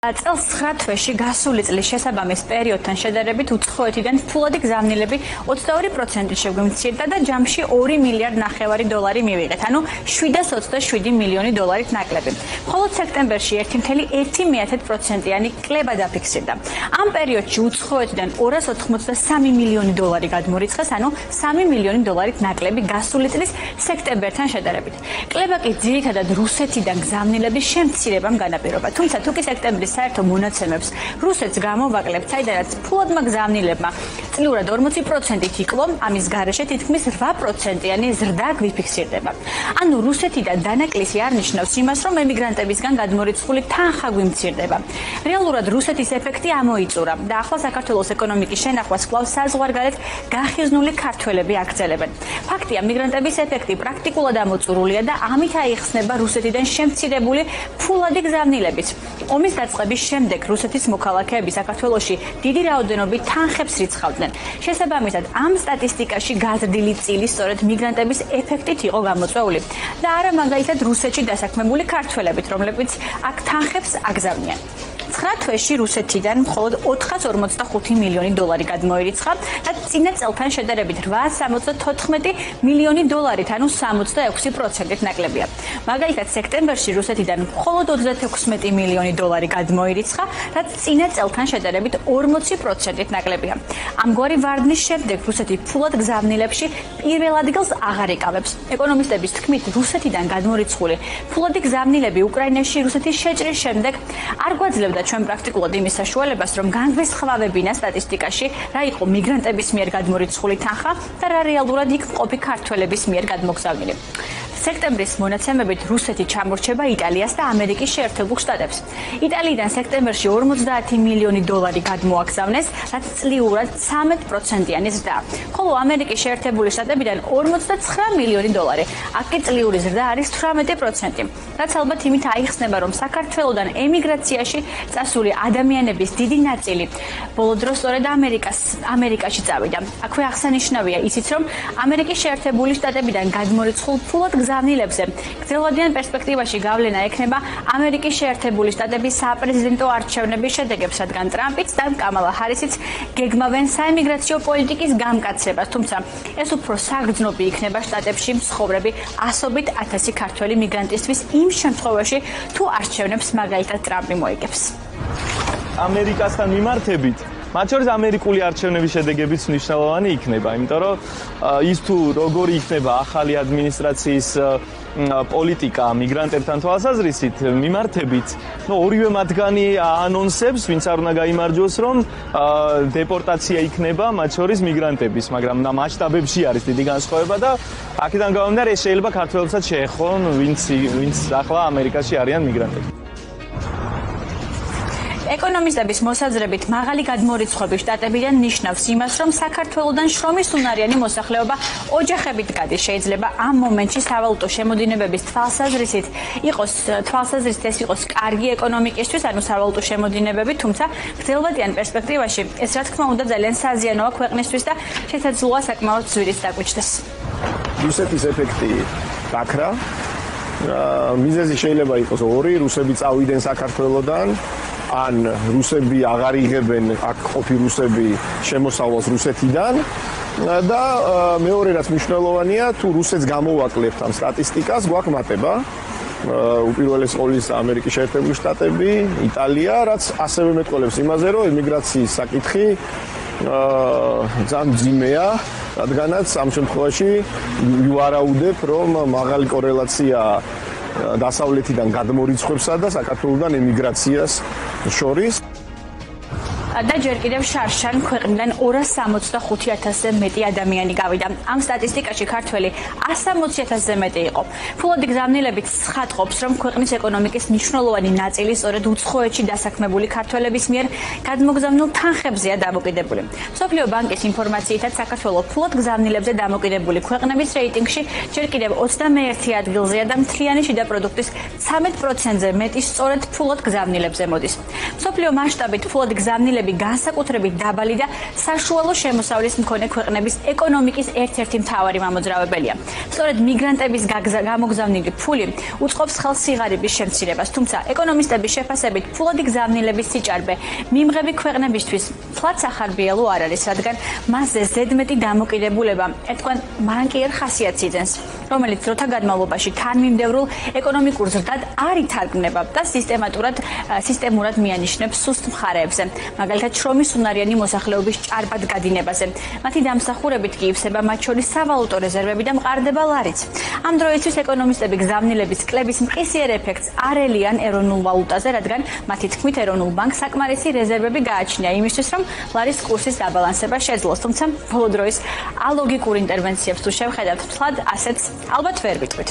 წელს 9 თვეში გასული წლის შესაბამის პერიოდთან შედარებით უცხოეთიდან ფულადი გზავნილები 22% შეგვიმცირდა და ჯამში 2 მილიარდ ნახევარი დოლარი მივიღეთ, ანუ 727 მილიონი დოლარით ნაკლები. მხოლოდ სექტემბერში 1,1%-იანი კლება დაფიქსირდა. ამ პერიოდში უცხოეთიდან 283 მილიონი დოლარი გადმორიცხეს, ანუ 3 მილიონი დოლარით ნაკლები გასული წლის სექტემბერთან შედარებით. კლება კი ძირითადად რუსეთიდან გზავნილების შემცირებამ განაპირობა. თუმცა თუ კი სექტემბრის საერთო მონაცემებს რუსეთს გამოვაკლებთ, საიდანაც ფულადმა გზავნილებმა წლიურად 40%-ით იკლო, ამის გარეშე თითქმის 8%-იანი ზრდა გვიფიქსირდება. ანუ რუსეთიდან დანაკლისი არ ნიშნავს იმას, რომ ემიგრანტებისგან გადმორიცხული თანხა გვიმცირდება. რეალურად რუსეთის ეფექტი ამოიწურა და ახლა საქართველოს ეკონომიკის შენახვას კვლავ საზღვარგარეთ გახიზნული ქართველები აგრძელებენ. ფაქტია, მიგრანტების ეფექტი პრაქტიკულად ამოწურულია და ამით აიხსნება რუსეთიდან შემცირებული ფულადი გზავნილებიც. ომის დაწყების შემდეგ რუსეთის მოქალაქეები საქართველოში დიდი რაოდენობით თანხებს რიცხავდნენ. შესაბამისად, ამ სტატისტიკაში გაზრდილი წილი სწორედ მიგრანტების ეფექტით იყო გამოწვეული და არა მაგალითად რუსეთში დასაქმებული ქართველებით, რომლებიც აქ თანხებს აგზავნიან. 9 თვეში რუსეთიდან მხოლოდ 445 მილიონი დოლარი გადმოირიცხა და წინა წელთან შედარებით 874 მილიონი დოლარით, ანუ 66%-ით ნაკლებია. მაგალითად, სექტემბერში რუსეთიდან მხოლოდ 36 მილიონი დოლარი გადმოირიცხა, რაც წინა წელთან შედარებით 40%-ით ნაკლებია. ამგვარი ვარდნის შემდეგ რუსეთი ფულად გზავნილებში პირველ ადგილს აღარ იკავებს. ეკონომისტების თქმით, რუსეთიდან გადმორიცხული ფულადი გზავნილები უკრაინაში რუსეთის შეჭრის შემდეგ არ გვაძლევდა ჩვენ პრაქტიკულად იმის საშუალებას, რომ განგვესხვავებინა სტატისტიკაში, რა იყო მიგრანტების მიერ გადმორიცხული თანხა და რა რეალურად იქ მყოფი ქართველების მიერ გადმოგზავნილი. სექტემბრის მონაცემებით რუსეთი ჩამორჩება იტალიას და ამერიკის შეერთებულ შტატებს. იტალიიდან სექტემბერში 50 მილიონი დოლარი გადმოაგზავნეს, რაც წლიურად 13%-იანი ზრდაა. ხოლო ამერიკის შეერთებული შტატებიდან 59 მილიონი დოლარი. აქ კი წლიური ზრდა არის 18%, რაც ალბათ იმით აიხსნება, რომ საქართველოდან ემიგრაციაში წასული ადამიანების დიდი ნაწილი ბოლო დროს სწორედ ამერიკაში წავიდა. აქვე აღსანიშნავია ისიც, რომ ამერიკის შეერთებული შტატებიდან გადმორიცხულ ფულად გზავნილებზე გრძელვადიან პერსპექტივაში გავლენა ექნება ამერიკის შეერთებული შტატების საპრეზიდენტო არჩევნების შედეგებს, რადგან ტრამპიც და კამალა ჰარისიც გეგმავენ საემიგრაციო პოლიტიკის გამკაცებას, თუმცა ეს უფრო საგრძნობი იქნება შტატებში მსხოვრები ასობით ათასი ქართველი მიგრანტისთვის იმ შემთხვევაში, თუ არჩევნებს მაგალითად ტრამპი მოიგებს. ამერიკასთან მიმართებით მათ შორის ამერიკული არჩევნების შედეგებიც მნიშვნელოვანი იქნება, იმიტომ რომ ის თუ როგორი იქნება ახალი ადმინისტრაციის პოლიტიკა მიგრანტებთან თვალსაზრისით მიმართებით, ორივე მათგანი აანონსებს, ვინც არ უნდა გაიმარჯვოს, რომ დეპორტაცია იქნება მათ შორის მიგრანტების, მაგრამ მასშტაბებში არის დიდი განსხვავება და აქედან გამომდინარე ეს შეიძლება ქართველებსაც შეეხონ, ვინც ახლა ამერიკაში არიან მიგრანტები. ეკონომისტების მოსაზრებით მაღალი გადმორიცხვები შტატებიდან ნიშნავს იმას, რომ საქართველოდან შრომის უნარიანი მოსახლეობა ოჯახებით გადის. შეიძლება ამ მომენტში სავალუტო შემოდინებების თვალსაზრისით ეს იყოს კარგი ეკონომიკისთვის, ანუ სავალუტო შემოდინებები, თუმცა გრძელვადიან პერსპექტივაში ეს რა თქმა უნდა ძალიან საზიანოა ქვეყნისთვის და შესაძლოა საკმაოდ ზვირით დაგვიჩნდეს. რუსეთის ეფექტი გაქრა. მიზეზი შეიძლება იყოს ორი, რუსები წავიდნენ საქართველოდან, ან რუსები აღარ იღებენ აქ ყოფი რუსები შემოსავალს რუსეთიდან და მეორე რაც მნიშვნელოვანია, თუ რუსეთს გამოვაკლებთ ამ სტატისტიკას, გვაქვს მატება. უპირველეს ყოვლისა ამერიკის შეერთებული შტატები, იტალია, რაც ასევე მეტყველებს იმაზე, რომ ემიგრაციის საკითხი ძალიან მძიმეა, რადგანაც ამ შემთხვევაში ვარაუდებ, რომ მაღალი კორელაცია დასავლეთიდან გადმორიცხვებსა და საქართველოსთან ემიგრაციას შორის. და ჯერ კიდევ შარშან ქვეყნიდან 265,000-ზე მეტი ადამიანი გავიდა. ამ სტატისტიკაში ქართველი 160,000-ზე მეტი იყო. ფულადი გზავნილებით ცხადყოფს, რომ ქვეყნის ეკონომიკის მნიშვნელოვანი ნაწილი სწორედ უცხოეთში დასაქმებული ქართველების მიერ გადმოგზავნილ თანხებზეა დამოკიდებული. მსოფლიო ბანკის ინფორმაციითაც საქართველოს ფულად გზავნილებზე დამოკიდებული ქვეყნების რეიტინგში ჯერ კიდევ 21 ადგილზეა და მთლიანი შიდა პროდუქტის 13%-ზე მეტი სწორედ ფულად გზავნილებზე მოდის. მსოფლიო მასშტაბით ფულადი გზავნილები განსაკუთრებით დაბალი და საშუალო შემოსავლის მქონე ქვეყნების ეკონომიკის ერთ-ერთი მთავარი მამოძრავებელია. სწორედ მიგრანტების გამოგზავნილი ფული უწყობს ხელს სიღარიბის შემცირებას, თუმცა ეკონომისტების შეფასებით ფულადი გზავნილების სიჭარბე მიმღები ქვეყნებისთვის ფლად სახარბიელო არ არის, რადგან მასზე ზედმეტი დამოკიდებულება ერთგვარ მანკიერ ხასიათს იძენს, რომელიც დროთა განმავლობაში თანმიმდევრულ ეკონომიკურ ზრდად არ ითარგმნება და სისტემურად მიანიშნებს სუსტ მხარეებზე, მაგალითად შრომის უნარიანი მოსახლეობის ჭარბად გადინებაზე. მათი დამსახურებით კი ივსება მათ შორის სავალუტო რეზერვები და მყარდება ლარიც. ამ დროისთვის ეკონომისტები გზავნილების კლების მყისიერ ეფექტს არ ელიან ეროვნულ ვალუტაზე, რადგან მათი თქმით ეროვნულ ბანკს საკმარისი რეზერვები გააჩნია იმისთვის, რომ ლარის კურსის დაბალანსება შეძლოს, თუმცა ბოლო დროის ალოგიკურ ინტერვენციებს თუ შევხედავთ, თლად ასეთს ალბათ ვერ ვიტყვით.